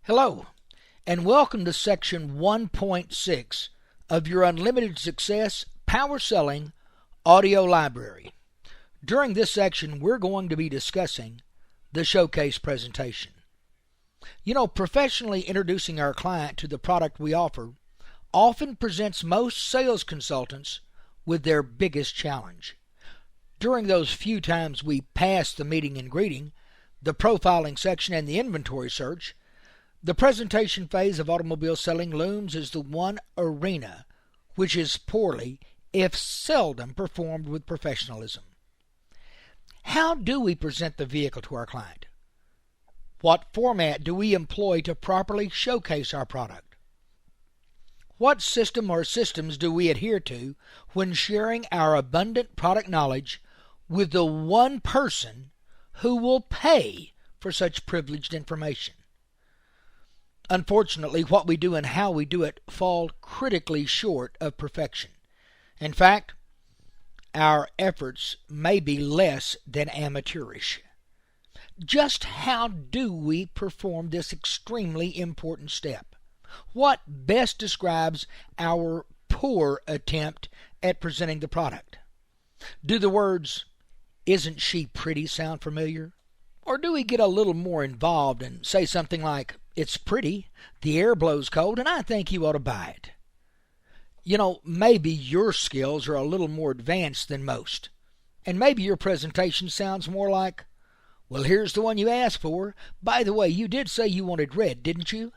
Hello, and welcome to Section 1.6 of your Unlimited Success Power Selling Audio Library. During this section, we're going to be discussing the showcase presentation. Professionally introducing our client to the product we offer often presents most sales consultants with their biggest challenge. During those few times we pass the meeting and greeting, the profiling section, and the inventory search, the presentation phase of automobile selling looms as the one arena which is poorly, if seldom, performed with professionalism. How do we present the vehicle to our client? What format do we employ to properly showcase our product? What system or systems do we adhere to when sharing our abundant product knowledge with the one person who will pay for such privileged information? Unfortunately, what we do and how we do it fall critically short of perfection. In fact, our efforts may be less than amateurish. Just how do we perform this extremely important step? What best describes our poor attempt at presenting the product? Do the words, "Isn't she pretty," sound familiar? Or do we get a little more involved and say something like, "It's pretty, the air blows cold, and I think you ought to buy it"? Maybe your skills are a little more advanced than most, and maybe your presentation sounds more like, "Well, here's the one you asked for. By the way, you did say you wanted red, didn't you?"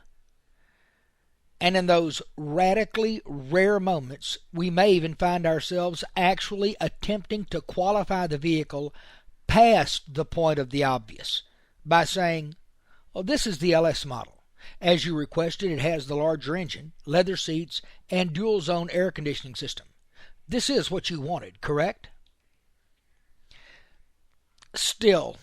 And in those radically rare moments, we may even find ourselves actually attempting to qualify the vehicle past the point of the obvious by saying, "Well, this is the LS model. As you requested, it has the larger engine, leather seats, and dual-zone air conditioning system. This is what you wanted, correct?" Still,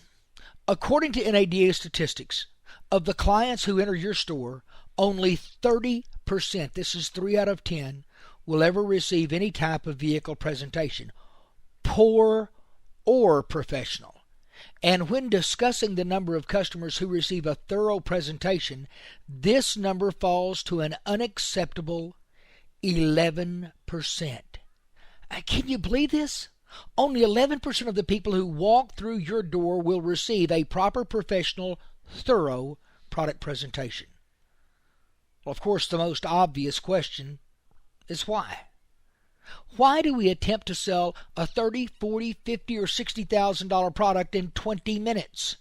according to NADA statistics, of the clients who enter your store, only 30%, this is 3 out of 10, will ever receive any type of vehicle presentation, poor or professional. And when discussing the number of customers who receive a thorough presentation, this number falls to an unacceptable 11%. Can you believe this? Only 11% of the people who walk through your door will receive a proper, professional, thorough product presentation. Well, of course, the most obvious question is why? Why do we attempt to sell a $30, $40, $50, or $60,000 product in 20 minutes?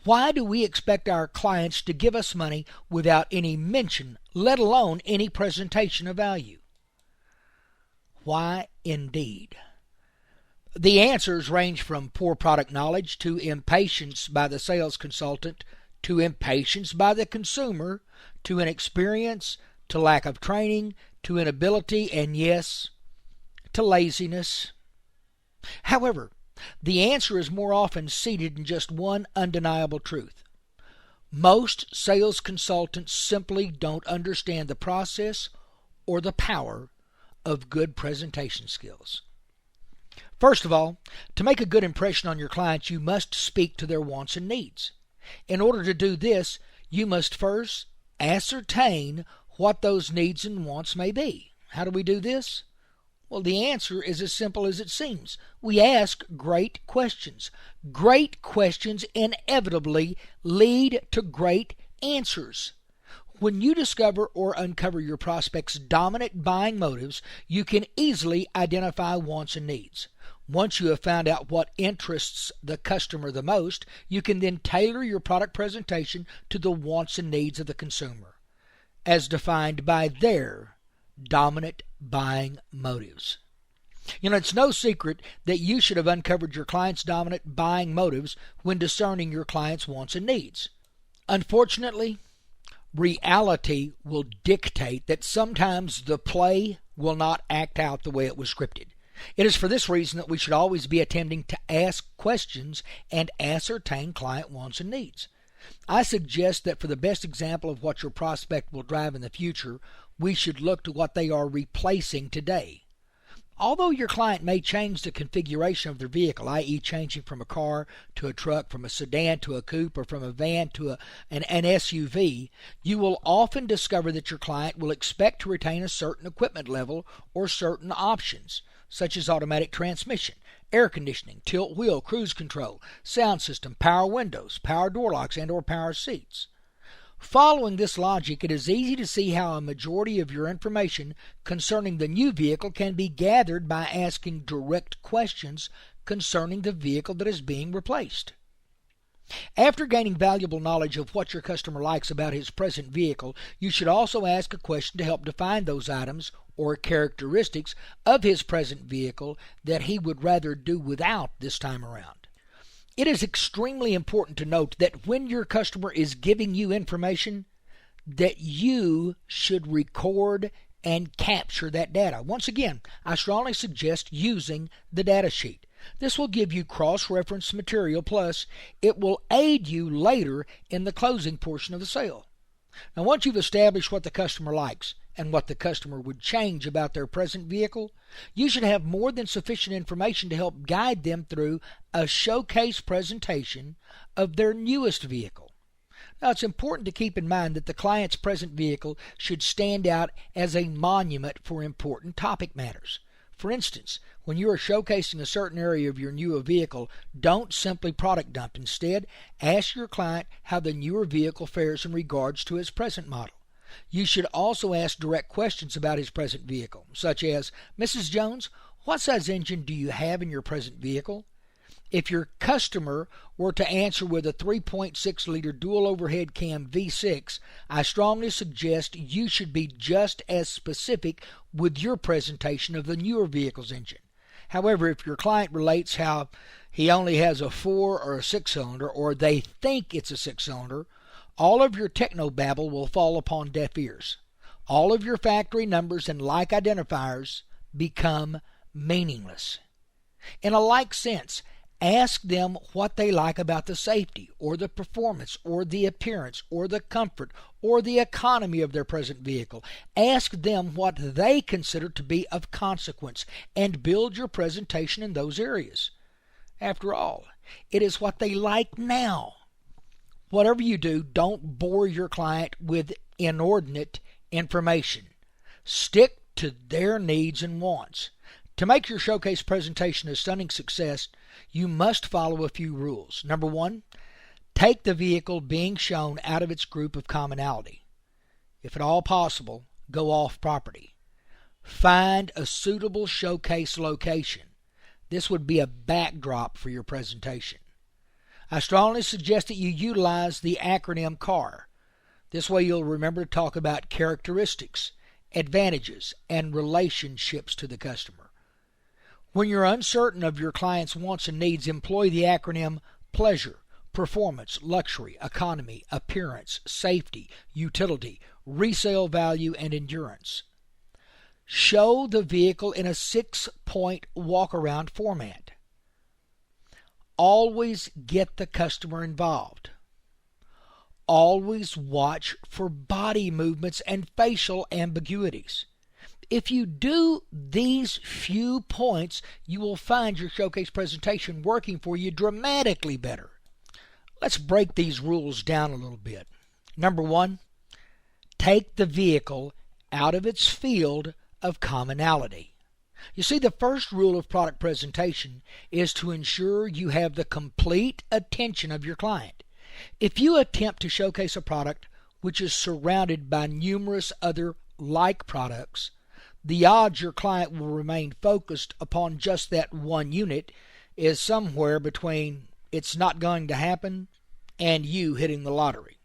Why do we expect our clients to give us money without any mention, let alone any presentation of value? Why indeed? The answers range from poor product knowledge to impatience by the sales consultant, to impatience by the consumer, to inexperience, to lack of training, to inability, and yes, to laziness. However, the answer is more often seated in just one undeniable truth. Most sales consultants simply don't understand the process or the power of good presentation skills. First of all, to make a good impression on your clients, you must speak to their wants and needs. In order to do this, you must first ascertain what those needs and wants may be. How do we do this? Well, the answer is as simple as it seems. We ask great questions. Great questions inevitably lead to great answers. When you discover or uncover your prospect's dominant buying motives, you can easily identify wants and needs. Once you have found out what interests the customer the most, you can then tailor your product presentation to the wants and needs of the consumer, as defined by their dominant buying motives. It's no secret that you should have uncovered your client's dominant buying motives when discerning your client's wants and needs. Unfortunately, reality will dictate that sometimes the play will not act out the way it was scripted. It is for this reason that we should always be attempting to ask questions and ascertain client wants and needs. I suggest that for the best example of what your prospect will drive in the future, we should look to what they are replacing today. Although your client may change the configuration of their vehicle, i.e. changing from a car to a truck, from a sedan to a coupe, or from a van to an SUV, you will often discover that your client will expect to retain a certain equipment level or certain options, such as automatic transmission, air conditioning, tilt wheel, cruise control, sound system, power windows, power door locks, and/or power seats. Following this logic, it is easy to see how a majority of your information concerning the new vehicle can be gathered by asking direct questions concerning the vehicle that is being replaced. After gaining valuable knowledge of what your customer likes about his present vehicle, you should also ask a question to help define those items or characteristics of his present vehicle that he would rather do without this time around. It is extremely important to note that when your customer is giving you information, that you should record and capture that data. Once again, I strongly suggest using the data sheet. This will give you cross-reference material, plus it will aid you later in the closing portion of the sale. Now, once you've established what the customer likes and what the customer would change about their present vehicle, you should have more than sufficient information to help guide them through a showcase presentation of their newest vehicle. Now, it's important to keep in mind that the client's present vehicle should stand out as a monument for important topic matters. For instance, when you are showcasing a certain area of your newer vehicle, don't simply product dump. Instead, ask your client how the newer vehicle fares in regards to his present model. You should also ask direct questions about his present vehicle, such as, "Mrs. Jones, what size engine do you have in your present vehicle?" If your customer were to answer with a 3.6-liter dual overhead cam V6, I strongly suggest you should be just as specific with your presentation of the newer vehicle's engine. However, if your client relates how he only has a 4 or a 6-cylinder, or they think it's a 6-cylinder, all of your technobabble will fall upon deaf ears. All of your factory numbers and like identifiers become meaningless. In a like sense, ask them what they like about the safety, or the performance, or the appearance, or the comfort, or the economy of their present vehicle. Ask them what they consider to be of consequence, and build your presentation in those areas. After all, it is what they like now. Whatever you do, don't bore your client with inordinate information. Stick to their needs and wants. To make your showcase presentation a stunning success, you must follow a few rules. Number one, take the vehicle being shown out of its group of commonality. If at all possible, go off property. Find a suitable showcase location. This would be a backdrop for your presentation. I strongly suggest that you utilize the acronym CAR. This way you'll remember to talk about characteristics, advantages, and relationships to the customer. When you're uncertain of your client's wants and needs, employ the acronym pleasure, performance, luxury, economy, appearance, safety, utility, resale value, and endurance. Show the vehicle in a 6-point walk-around format. Always get the customer involved. Always watch for body movements and facial ambiguities. If you do these few points, you will find your showcase presentation working for you dramatically better. Let's break these rules down a little bit. Number one, take the vehicle out of its field of commonality. You see, the first rule of product presentation is to ensure you have the complete attention of your client. If you attempt to showcase a product which is surrounded by numerous other like products, the odds your client will remain focused upon just that one unit is somewhere between "it's not going to happen" and you hitting the lottery.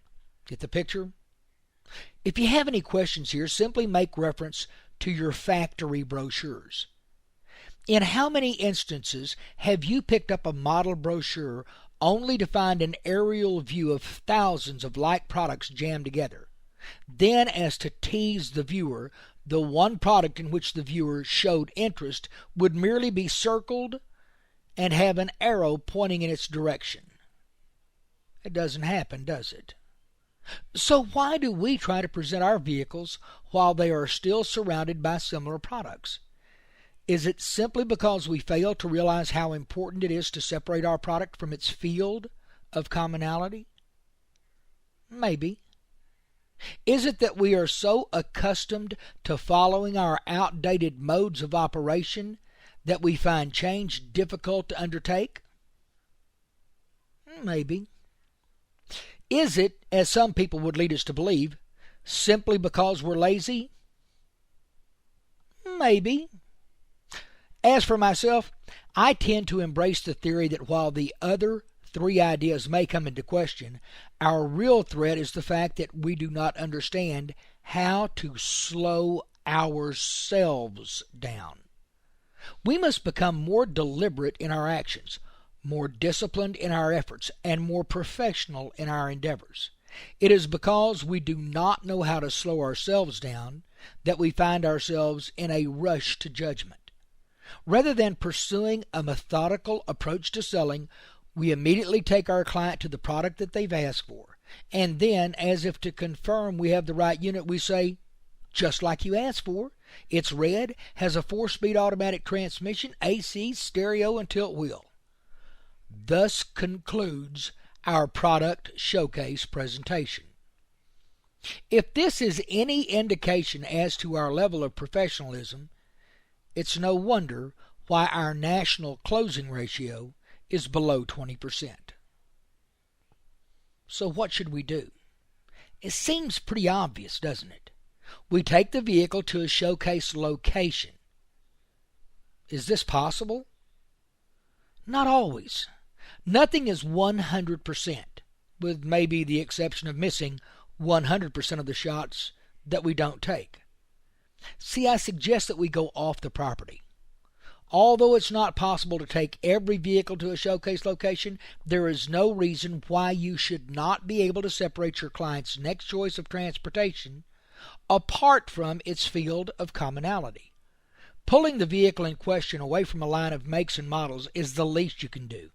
Get the picture? If you have any questions here, simply make reference to your factory brochures. In how many instances have you picked up a model brochure only to find an aerial view of thousands of like products jammed together? Then, as to tease the viewer, the one product in which the viewer showed interest would merely be circled and have an arrow pointing in its direction. It doesn't happen, does it? So why do we try to present our vehicles while they are still surrounded by similar products? Is it simply because we fail to realize how important it is to separate our product from its field of commonality? Maybe. Is it that we are so accustomed to following our outdated modes of operation that we find change difficult to undertake? Maybe. Is it, as some people would lead us to believe, simply because we're lazy? Maybe. As for myself, I tend to embrace the theory that while the other three ideas may come into question, our real threat is the fact that we do not understand how to slow ourselves down. We must become more deliberate in our actions, more disciplined in our efforts, and more professional in our endeavors. It is because we do not know how to slow ourselves down that we find ourselves in a rush to judgment. Rather than pursuing a methodical approach to selling, we immediately take our client to the product that they've asked for, and then, as if to confirm we have the right unit, we say, "Just like you asked for. It's red, has a 4-speed automatic transmission, AC, stereo, and tilt wheel." Thus concludes our product showcase presentation. If this is any indication as to our level of professionalism, it's no wonder why our national closing ratio is below 20%. So what should we do? It seems pretty obvious, doesn't it? We take the vehicle to a showcase location. Is this possible? Not always. Nothing is 100%, with maybe the exception of missing 100% of the shots that we don't take. See, I suggest that we go off the property. Although it's not possible to take every vehicle to a showcase location, there is no reason why you should not be able to separate your client's next choice of transportation apart from its field of commonality. Pulling the vehicle in question away from a line of makes and models is the least you can do.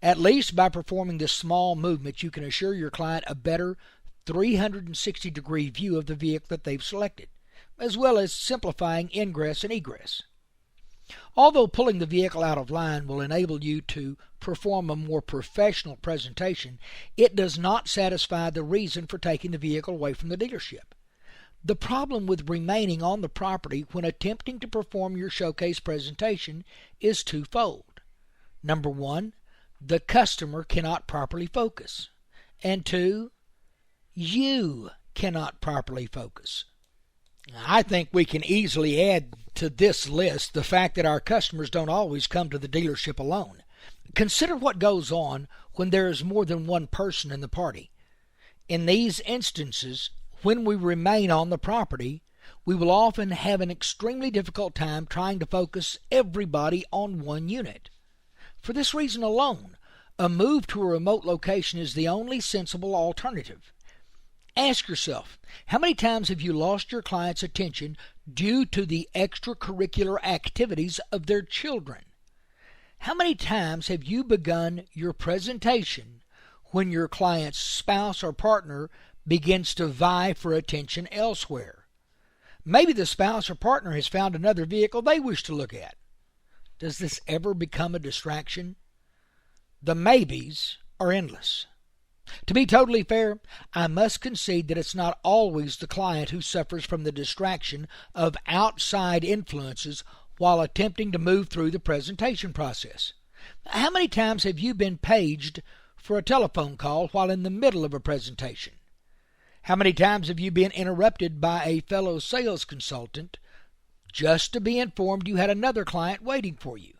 At least by performing this small movement, you can assure your client a better 360-degree view of the vehicle that they've selected, as well as simplifying ingress and egress. Although pulling the vehicle out of line will enable you to perform a more professional presentation, it does not satisfy the reason for taking the vehicle away from the dealership. The problem with remaining on the property when attempting to perform your showcase presentation is twofold. Number one, the customer cannot properly focus. And two, you cannot properly focus. I think we can easily add to this list the fact that our customers don't always come to the dealership alone. Consider what goes on when there is more than one person in the party. In these instances, when we remain on the property, we will often have an extremely difficult time trying to focus everybody on one unit. For this reason alone, a move to a remote location is the only sensible alternative. Ask yourself, how many times have you lost your client's attention due to the extracurricular activities of their children? How many times have you begun your presentation when your client's spouse or partner begins to vie for attention elsewhere? Maybe the spouse or partner has found another vehicle they wish to look at. Does this ever become a distraction? The maybes are endless. To be totally fair, I must concede that it's not always the client who suffers from the distraction of outside influences while attempting to move through the presentation process. How many times have you been paged for a telephone call while in the middle of a presentation? How many times have you been interrupted by a fellow sales consultant just to be informed you had another client waiting for you?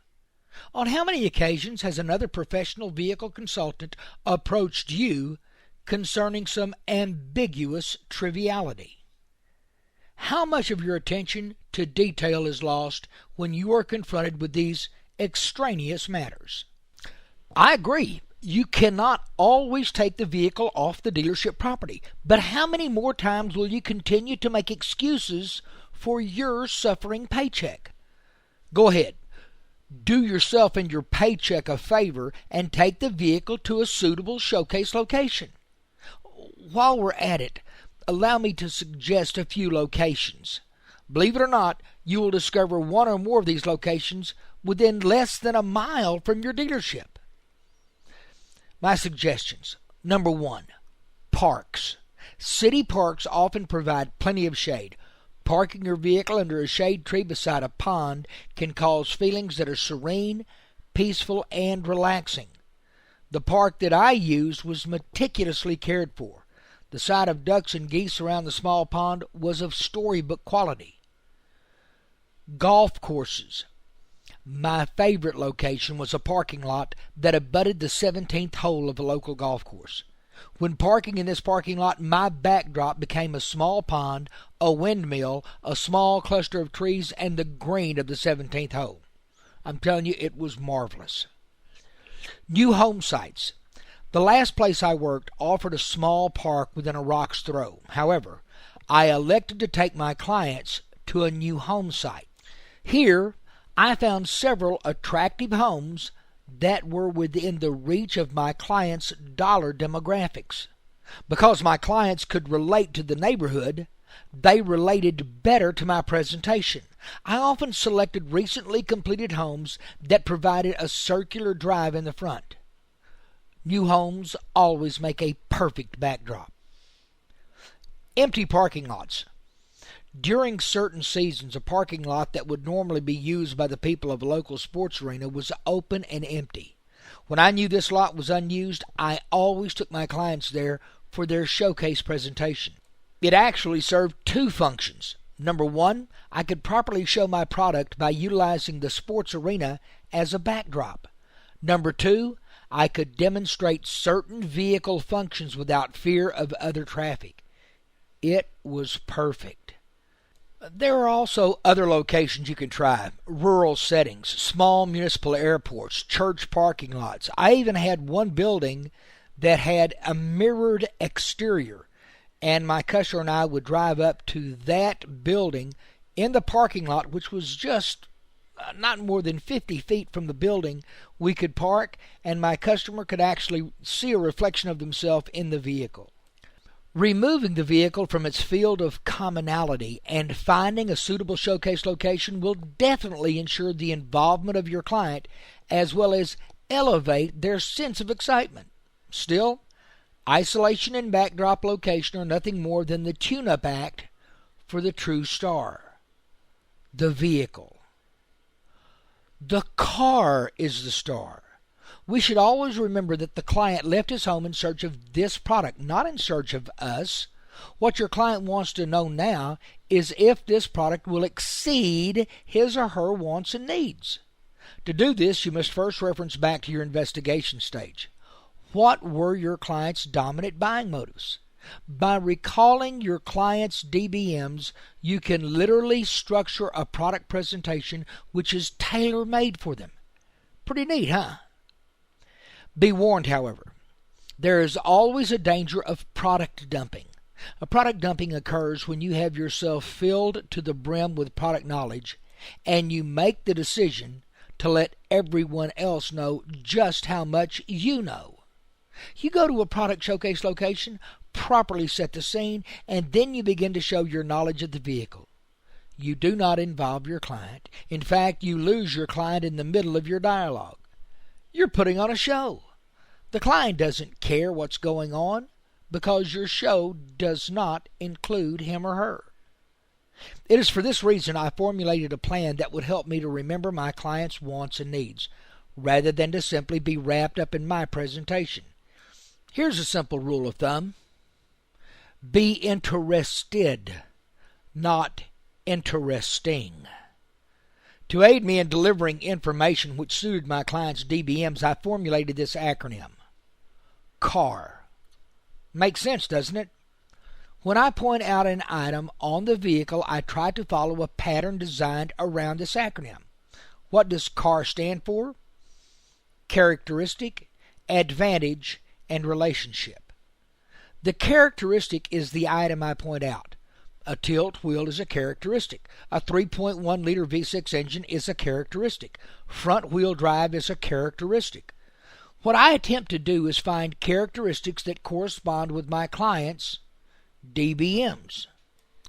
On how many occasions has another professional vehicle consultant approached you concerning some ambiguous triviality? How much of your attention to detail is lost when you are confronted with these extraneous matters? I agree, you cannot always take the vehicle off the dealership property, but how many more times will you continue to make excuses for your suffering paycheck? Go ahead. Do yourself and your paycheck a favor and take the vehicle to a suitable showcase location. While we're at it, allow me to suggest a few locations. Believe it or not, You will discover one or more of these locations within less than a mile from your dealership. My suggestions. Number 1, parks. City parks often provide plenty of shade. Parking your vehicle under a shade tree beside a pond can cause feelings that are serene, peaceful, and relaxing. The park that I used was meticulously cared for. The sight of ducks and geese around the small pond was of storybook quality. Golf courses. My favorite location was a parking lot that abutted the 17th hole of a local golf course. When parking in this parking lot, my backdrop became a small pond, a windmill, a small cluster of trees, and the green of the 17th hole. I'm telling you, it was marvelous. New home sites. The last place I worked offered a small park within a rock's throw. However, I elected to take my clients to a new home site. Here, I found several attractive homes that were within the reach of my clients' dollar demographics. Because my clients could relate to the neighborhood, they related better to my presentation. I often selected recently completed homes that provided a circular drive in the front. New homes always make a perfect backdrop. Empty parking lots. During certain seasons, a parking lot that would normally be used by the people of a local sports arena was open and empty. When I knew this lot was unused, I always took my clients there for their showcase presentation. It actually served 2 functions. Number 1, I could properly show my product by utilizing the sports arena as a backdrop. Number 2, I could demonstrate certain vehicle functions without fear of other traffic. It was perfect. There are also other locations you can try. Rural settings, small municipal airports, church parking lots. I even had one building that had a mirrored exterior, and my customer and I would drive up to that building in the parking lot, which was just not more than 50 feet from the building. We could park, and my customer could actually see a reflection of themselves in the vehicle. Removing the vehicle from its field of commonality and finding a suitable showcase location will definitely ensure the involvement of your client as well as elevate their sense of excitement. Still, isolation and backdrop location are nothing more than the tune-up act for the true star. The vehicle. The car is the star. We should always remember that the client left his home in search of this product, not in search of us. What your client wants to know now is if this product will exceed his or her wants and needs. To do this, you must first reference back to your investigation stage. What were your client's dominant buying motives? By recalling your client's DBMs, you can literally structure a product presentation which is tailor-made for them. Pretty neat, huh? Be warned, however, there is always a danger of product dumping. A product dumping occurs when you have yourself filled to the brim with product knowledge and you make the decision to let everyone else know just how much you know. You go to a product showcase location, properly set the scene, and then you begin to show your knowledge of the vehicle. You do not involve your client. In fact, you lose your client in the middle of your dialogue. You're putting on a show. The client doesn't care what's going on because your show does not include him or her. It is for this reason I formulated a plan that would help me to remember my client's wants and needs, rather than to simply be wrapped up in my presentation. Here's a simple rule of thumb. Be interested, not interesting. To aid me in delivering information which suited my client's DBMs, I formulated this acronym. CAR. Makes sense, doesn't it? When I point out an item on the vehicle, I try to follow a pattern designed around this acronym. What does CAR stand for? Characteristic, advantage, and relationship. The characteristic is the item I point out. A tilt wheel is a characteristic. A 3.1 liter V6 engine is a characteristic. Front wheel drive is a characteristic. What I attempt to do is find characteristics that correspond with my client's DBMs.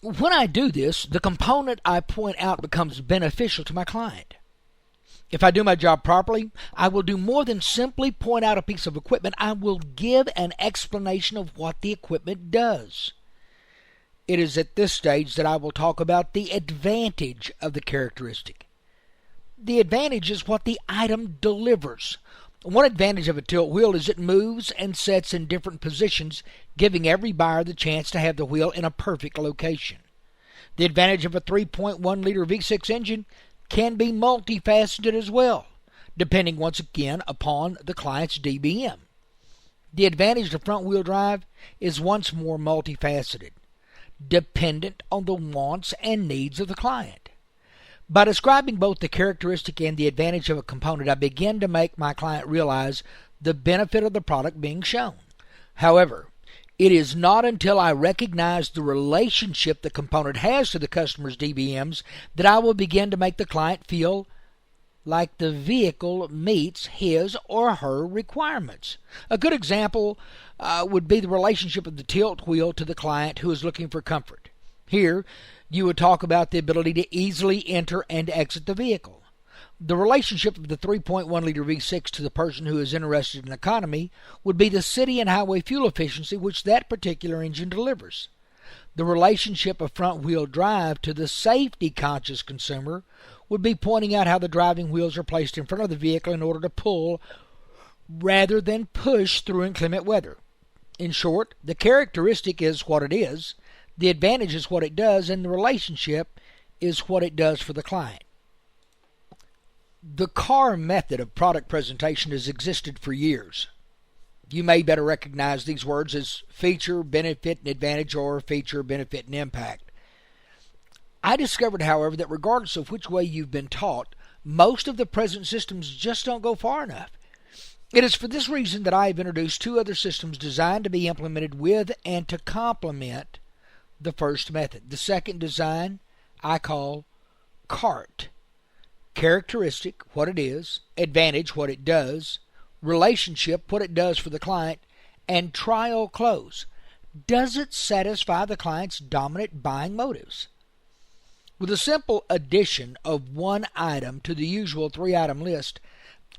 When I do this, the component I point out becomes beneficial to my client. If I do my job properly, I will do more than simply point out a piece of equipment. I will give an explanation of what the equipment does. It is at this stage that I will talk about the advantage of the characteristic. The advantage is what the item delivers. One advantage of a tilt wheel is it moves and sets in different positions, giving every buyer the chance to have the wheel in a perfect location. The advantage of a 3.1 liter V6 engine can be multifaceted as well, depending once again upon the client's DBM. The advantage of front wheel drive is once more multifaceted, dependent on the wants and needs of the client. By describing both the characteristic and the advantage of a component, I begin to make my client realize the benefit of the product being shown. However, it is not until I recognize the relationship the component has to the customer's DBMs that I will begin to make the client feel like the vehicle meets his or her requirements. A good example would be the relationship of the tilt wheel to the client who is looking for comfort. Here, you would talk about the ability to easily enter and exit the vehicle. The relationship of the 3.1 liter V6 to the person who is interested in economy would be the city and highway fuel efficiency which that particular engine delivers. The relationship of front wheel drive to the safety conscious consumer would be pointing out how the driving wheels are placed in front of the vehicle in order to pull rather than push through inclement weather. In short, the characteristic is what it is, the advantage is what it does, and the relationship is what it does for the client. The CAR method of product presentation has existed for years. You may better recognize these words as feature, benefit, and advantage, or feature, benefit, and impact. I discovered, however, that regardless of which way you've been taught, most of the present systems just don't go far enough. It is for this reason that I have introduced two other systems designed to be implemented with and to complement the first method. The second design I call CART. Characteristic, what it is; advantage, what it does; relationship, what it does for the client; and trial close. Does it satisfy the client's dominant buying motives? With a simple addition of one item to the usual 3-item list,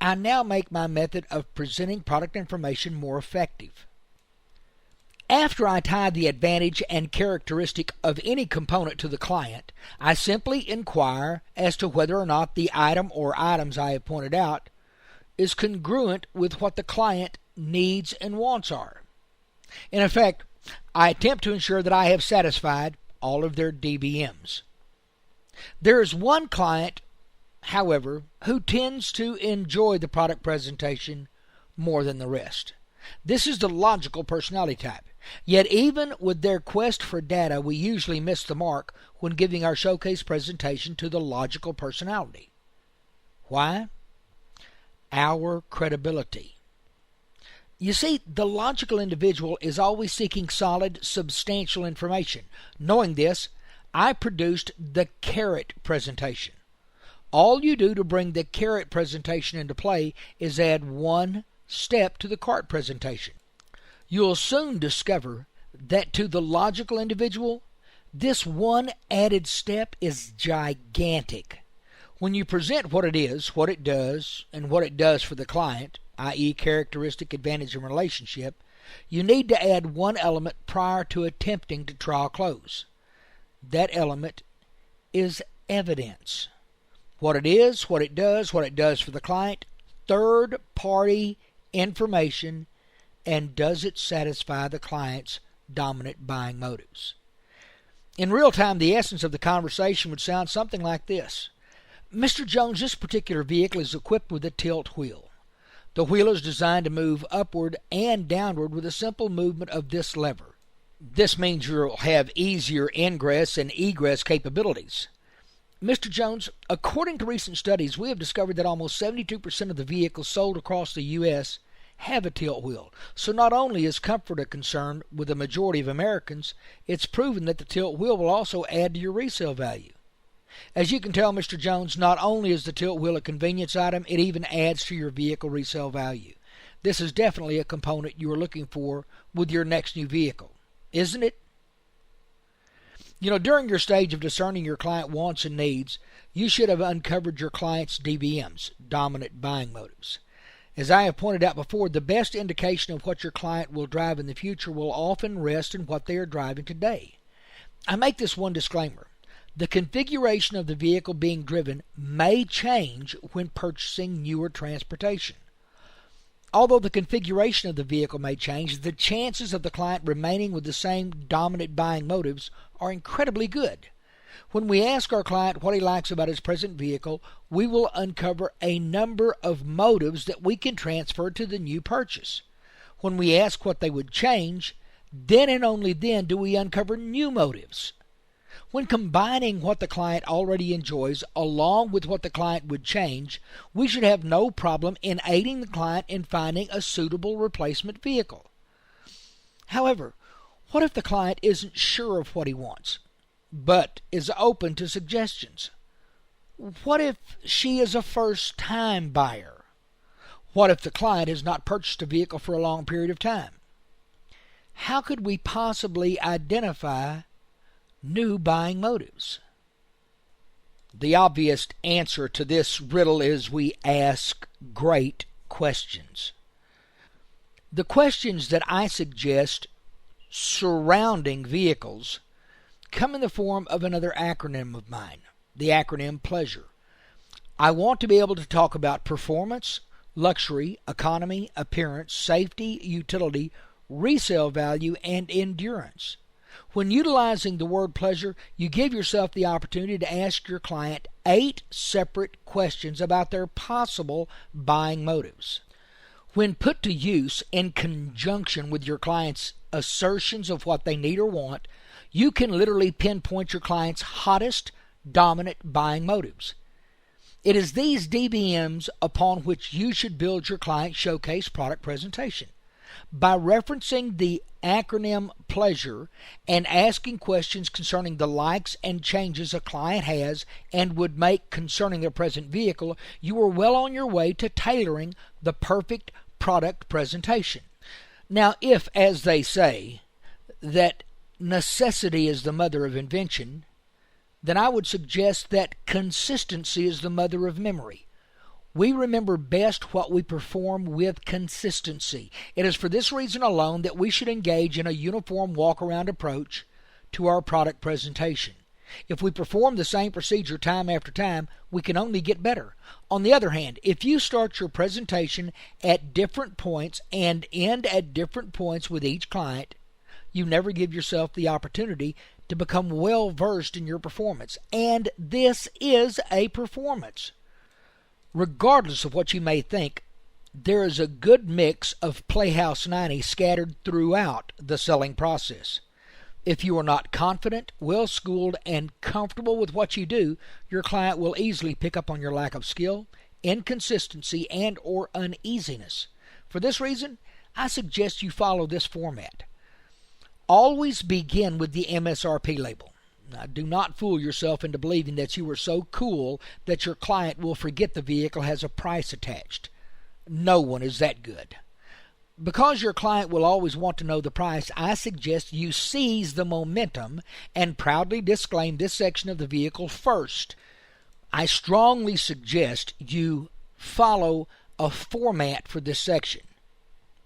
I now make my method of presenting product information more effective. After I tie the advantage and characteristic of any component to the client, I simply inquire as to whether or not the item or items I have pointed out is congruent with what the client needs and wants are. In effect, I attempt to ensure that I have satisfied all of their DBMs. There is one client, however, who tends to enjoy the product presentation more than the rest. This is the logical personality type. Yet even with their quest for data, we usually miss the mark when giving our showcase presentation to the logical personality. Why? Our credibility. You see, the logical individual is always seeking solid, substantial information. Knowing this, I produced the carrot presentation. All you do to bring the carrot presentation into play is add one step to the cart presentation. You'll soon discover that to the logical individual, this one added step is gigantic. When you present what it is, what it does, and what it does for the client, i.e. characteristic, advantage, and relationship, you need to add one element prior to attempting to trial close. That element is evidence. What it is, what it does for the client, third-party information, and does it satisfy the client's dominant buying motives? In real time, the essence of the conversation would sound something like this. Mr. Jones, this particular vehicle is equipped with a tilt wheel. The wheel is designed to move upward and downward with a simple movement of this lever. This means you'll have easier ingress and egress capabilities. Mr. Jones, according to recent studies, we have discovered that almost 72% of the vehicles sold across the U.S. have a tilt wheel. So not only is comfort a concern with the majority of Americans, it's proven that the tilt wheel will also add to your resale value. As you can tell, Mr. Jones, not only is the tilt wheel a convenience item, it even adds to your vehicle resale value. This is definitely a component you are looking for with your next new vehicle, isn't it? During your stage of discerning your client wants and needs, you should have uncovered your client's DBMs, dominant buying motives. As I have pointed out before, the best indication of what your client will drive in the future will often rest in what they are driving today. I make this one disclaimer. The configuration of the vehicle being driven may change when purchasing newer transportation. Although the configuration of the vehicle may change, the chances of the client remaining with the same dominant buying motives are incredibly good. When we ask our client what he likes about his present vehicle, we will uncover a number of motives that we can transfer to the new purchase. When we ask what they would change, then and only then do we uncover new motives. When combining what the client already enjoys along with what the client would change, we should have no problem in aiding the client in finding a suitable replacement vehicle. However, what if the client isn't sure of what he wants, but is open to suggestions? What if she is a first-time buyer? What if the client has not purchased a vehicle for a long period of time? How could we possibly identify new buying motives? The obvious answer to this riddle is we ask great questions. The questions that I suggest surrounding vehicles come in the form of another acronym of mine, the acronym PLEASURE. I want to be able to talk about performance, luxury, economy, appearance, safety, utility, resale value, and endurance. When utilizing the word pleasure, you give yourself the opportunity to ask your client 8 separate questions about their possible buying motives. When put to use in conjunction with your client's assertions of what they need or want, you can literally pinpoint your client's hottest, dominant buying motives. It is these DBMs upon which you should build your client showcase product presentation. By referencing the acronym PLEASURE and asking questions concerning the likes and changes a client has and would make concerning their present vehicle, you are well on your way to tailoring the perfect product presentation. Now, if, as they say, that necessity is the mother of invention, then I would suggest that consistency is the mother of memory. We remember best what we perform with consistency. It is for this reason alone that we should engage in a uniform walk-around approach to our product presentation. If we perform the same procedure time after time, we can only get better. On the other hand, if you start your presentation at different points and end at different points with each client, you never give yourself the opportunity to become well-versed in your performance. And this is a performance. Regardless of what you may think, there is a good mix of Playhouse 90 scattered throughout the selling process. If you are not confident, well-schooled, and comfortable with what you do, your client will easily pick up on your lack of skill, inconsistency, and or uneasiness. For this reason, I suggest you follow this format. Always begin with the MSRP label. Now, do not fool yourself into believing that you are so cool that your client will forget the vehicle has a price attached. No one is that good. Because your client will always want to know the price, I suggest you seize the momentum and proudly disclaim this section of the vehicle first. I strongly suggest you follow a format for this section.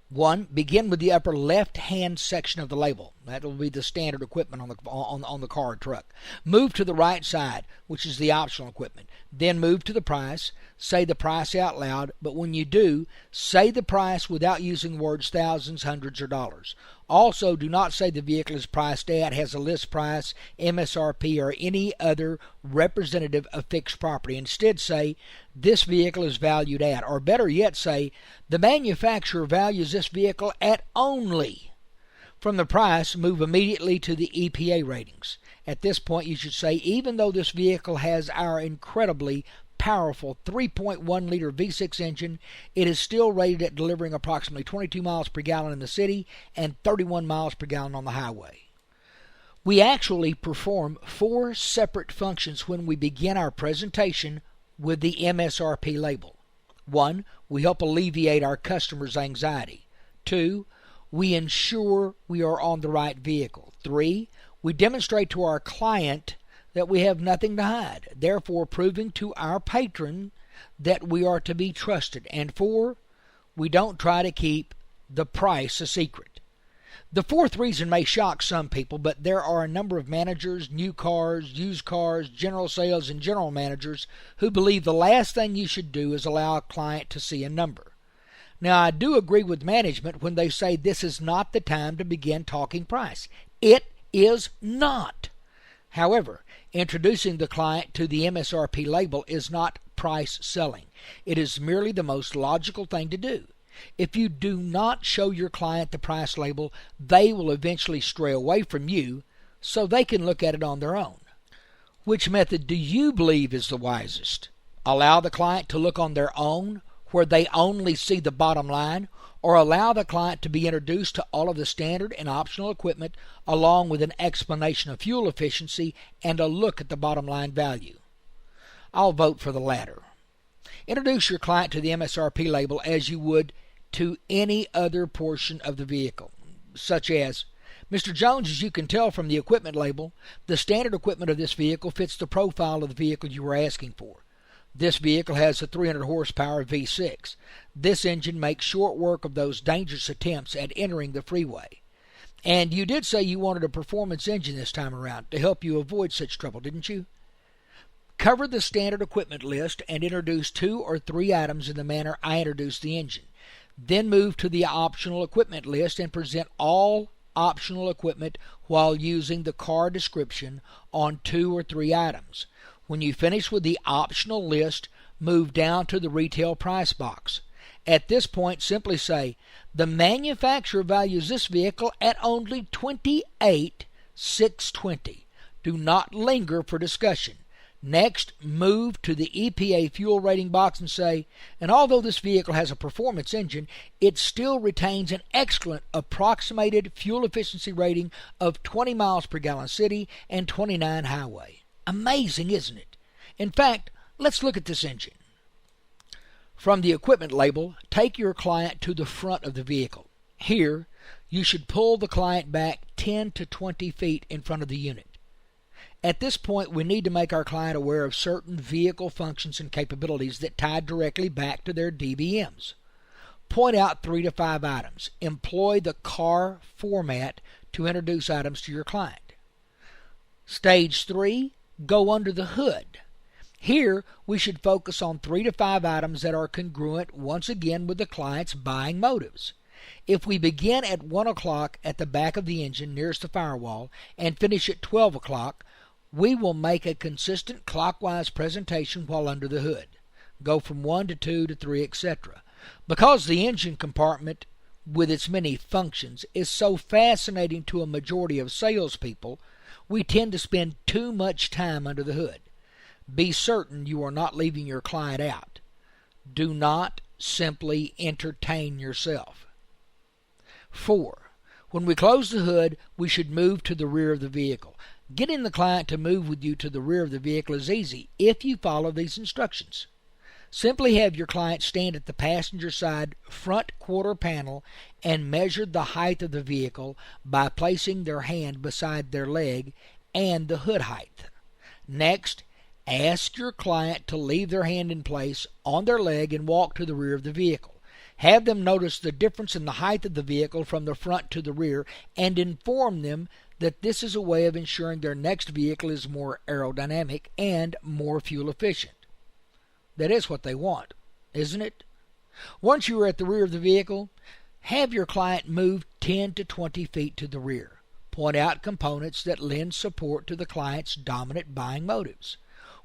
1. Begin with the upper left-hand section of the label. That will be the standard equipment on the car or truck. Move to the right side, which is the optional equipment. Then move to the price. Say the price out loud, but when you do, say the price without using words thousands, hundreds, or dollars. Also, do not say the vehicle is priced at, has a list price, MSRP, or any other representative of fixed property. Instead, say, this vehicle is valued at, or better yet, say, the manufacturer values this vehicle at only. From the price, move immediately to the EPA ratings. At this point, you should say, even though this vehicle has our incredibly powerful 3.1-liter V6 engine, it is still rated at delivering approximately 22 miles per gallon in the city and 31 miles per gallon on the highway. We actually perform 4 separate functions when we begin our presentation with the MSRP label. 1. We help alleviate our customers' anxiety. 2. We ensure we are on the right vehicle. 3. We demonstrate to our client that we have nothing to hide, therefore proving to our patron that we are to be trusted. And 4, we don't try to keep the price a secret. The fourth reason may shock some people, but there are a number of managers, new cars, used cars, general sales, and general managers who believe the last thing you should do is allow a client to see a number. Now, I do agree with management when they say this is not the time to begin talking price. It is not. However, introducing the client to the MSRP label is not price selling. It is merely the most logical thing to do. If you do not show your client the price label, they will eventually stray away from you so they can look at it on their own. Which method do you believe is the wisest? Allow the client to look on their own, where they only see the bottom line, or allow the client to be introduced to all of the standard and optional equipment along with an explanation of fuel efficiency and a look at the bottom line value? I'll vote for the latter. Introduce your client to the MSRP label as you would to any other portion of the vehicle, such as, Mr. Jones, as you can tell from the equipment label, the standard equipment of this vehicle fits the profile of the vehicle you were asking for. This vehicle has a 300 horsepower V6. This engine makes short work of those dangerous attempts at entering the freeway. And you did say you wanted a performance engine this time around to help you avoid such trouble, didn't you? Cover the standard equipment list and introduce 2 or 3 items in the manner I introduced the engine. Then move to the optional equipment list and present all optional equipment while using the car description on 2 or 3 items. When you finish with the optional list, move down to the retail price box. At this point, simply say, the manufacturer values this vehicle at only $28,620. Do not linger for discussion. Next, move to the EPA fuel rating box and say, and although this vehicle has a performance engine, it still retains an excellent approximated fuel efficiency rating of 20 miles per gallon city and 29 highway. Amazing, isn't it? In fact, let's look at this engine. From the equipment label, take your client to the front of the vehicle. Here, you should pull the client back 10 to 20 feet in front of the unit. At this point, we need to make our client aware of certain vehicle functions and capabilities that tie directly back to their DBMs. Point out 3 to 5 items. Employ the car format to introduce items to your client. Stage 3, go under the hood. Here, we should focus on 3 to 5 items that are congruent once again with the client's buying motives. If we begin at 1 o'clock at the back of the engine nearest the firewall and finish at 12 o'clock, we will make a consistent clockwise presentation while under the hood. Go from 1 to 2 to 3, etc. Because the engine compartment, with its many functions, is so fascinating to a majority of salespeople, we tend to spend too much time under the hood. Be certain you are not leaving your client out. Do not simply entertain yourself. 4. When we close the hood, we should move to the rear of the vehicle. Getting the client to move with you to the rear of the vehicle is easy if you follow these instructions. Simply have your client stand at the passenger side front quarter panel and measure the height of the vehicle by placing their hand beside their leg and the hood height. Next, ask your client to leave their hand in place on their leg and walk to the rear of the vehicle. Have them notice the difference in the height of the vehicle from the front to the rear and inform them that this is a way of ensuring their next vehicle is more aerodynamic and more fuel efficient. That is what they want, isn't it? Once you are at the rear of the vehicle, have your client move 10 to 20 feet to the rear. Point out components that lend support to the client's dominant buying motives.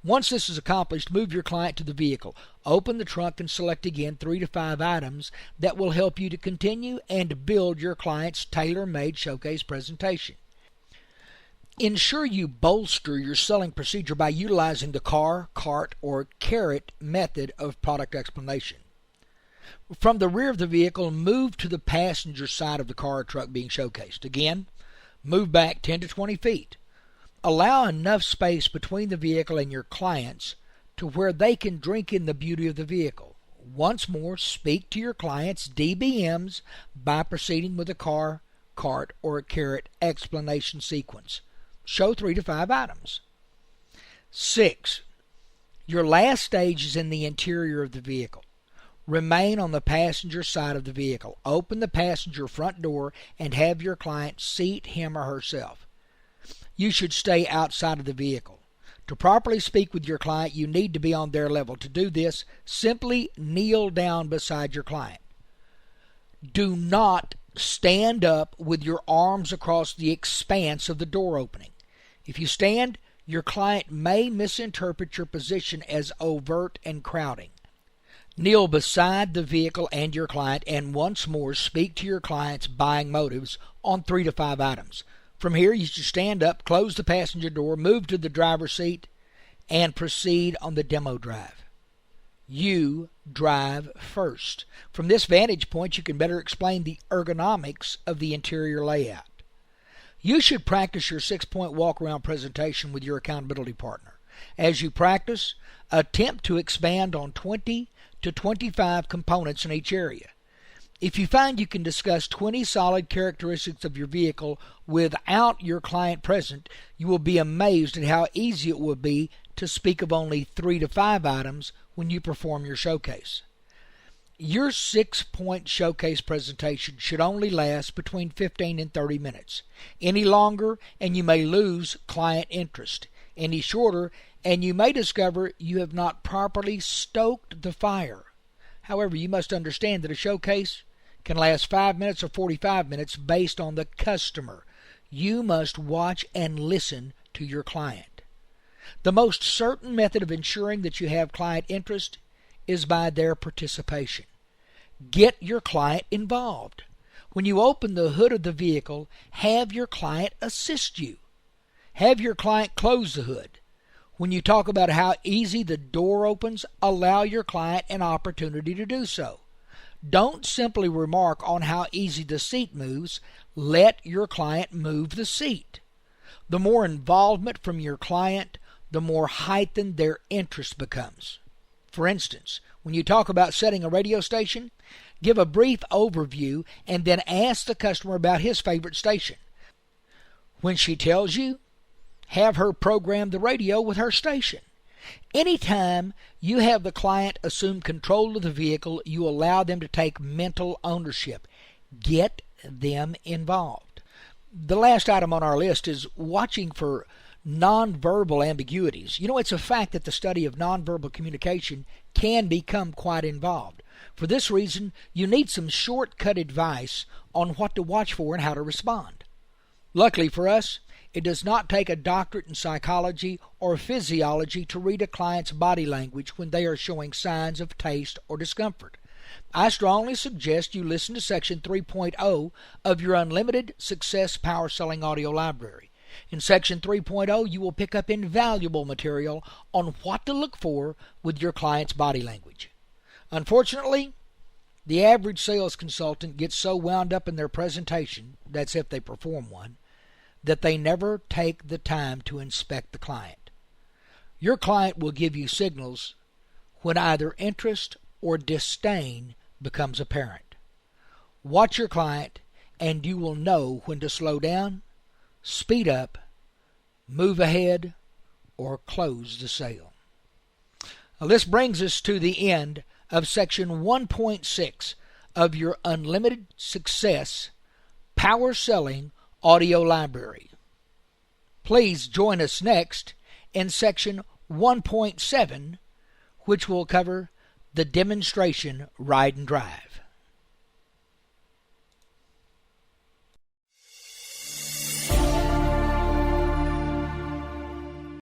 Once this is accomplished, move your client to the vehicle. Open the trunk and select again 3 to 5 items that will help you to continue and build your client's tailor-made showcase presentation. Ensure you bolster your selling procedure by utilizing the car, cart, or carrot method of product explanation. From the rear of the vehicle, move to the passenger side of the car or truck being showcased. Again, move back 10 to 20 feet. Allow enough space between the vehicle and your clients to where they can drink in the beauty of the vehicle. Once more, speak to your client's DBMs by proceeding with a car, cart, or carrot explanation sequence. show 3 to 5 items. 6. Your last stage is in the interior of the vehicle. Remain on the passenger side of the vehicle. Open the passenger front door and have your client seat him or herself. You should stay outside of the vehicle. To properly speak with your client, you need to be on their level. To do this, simply kneel down beside your client. Do not stand up with your arms across the expanse of the door opening. If you stand, your client may misinterpret your position as overt and crowding. Kneel beside the vehicle and your client, and once more speak to your client's buying motives on 3 to 5 items. From here, you should stand up, close the passenger door, move to the driver's seat, and proceed on the demo drive. You drive first. From this vantage point, you can better explain the ergonomics of the interior layout. You should practice your 6-point walk-around presentation with your accountability partner. As you practice, attempt to expand on 20 to 25 components in each area. If you find you can discuss 20 solid characteristics of your vehicle without your client present, you will be amazed at how easy it will be to speak of only 3 to 5 items when you perform your showcase. Your 6-point showcase presentation should only last between 15 and 30 minutes. Any longer, and you may lose client interest. Any shorter, and you may discover you have not properly stoked the fire. However, you must understand that a showcase can last 5 minutes or 45 minutes based on the customer. You must watch and listen to your client. The most certain method of ensuring that you have client interest is by their participation. Get your client involved. When you open the hood of the vehicle, have your client assist you. Have your client close the hood. When you talk about how easy the door opens, allow your client an opportunity to do so. Don't simply remark on how easy the seat moves. Let your client move the seat. The more involvement from your client, the more heightened their interest becomes. For instance, when you talk about setting a radio station, give a brief overview and then ask the customer about his favorite station. When she tells you, have her program the radio with her station. Anytime you have the client assume control of the vehicle, you allow them to take mental ownership. Get them involved. The last item on our list is watching for nonverbal ambiguities. You know, it's a fact that the study of nonverbal communication can become quite involved. For this reason, you need some shortcut advice on what to watch for and how to respond. Luckily for us, it does not take a doctorate in psychology or physiology to read a client's body language when they are showing signs of taste or discomfort. I strongly suggest you listen to Section 3.0 of your Unlimited Success Power Selling Audio Library. In Section 3.0, you will pick up invaluable material on what to look for with your client's body language. Unfortunately, the average sales consultant gets so wound up in their presentation, that's if they perform one, that they never take the time to inspect the client. Your client will give you signals when either interest or disdain becomes apparent. Watch your client and you will know when to slow down, speed up, move ahead, or close the sale. Now, this brings us to the end of Section 1.6 of your Unlimited Success Power Selling Audio Library. Please join us next in Section 1.7, which will cover the demonstration ride and drive.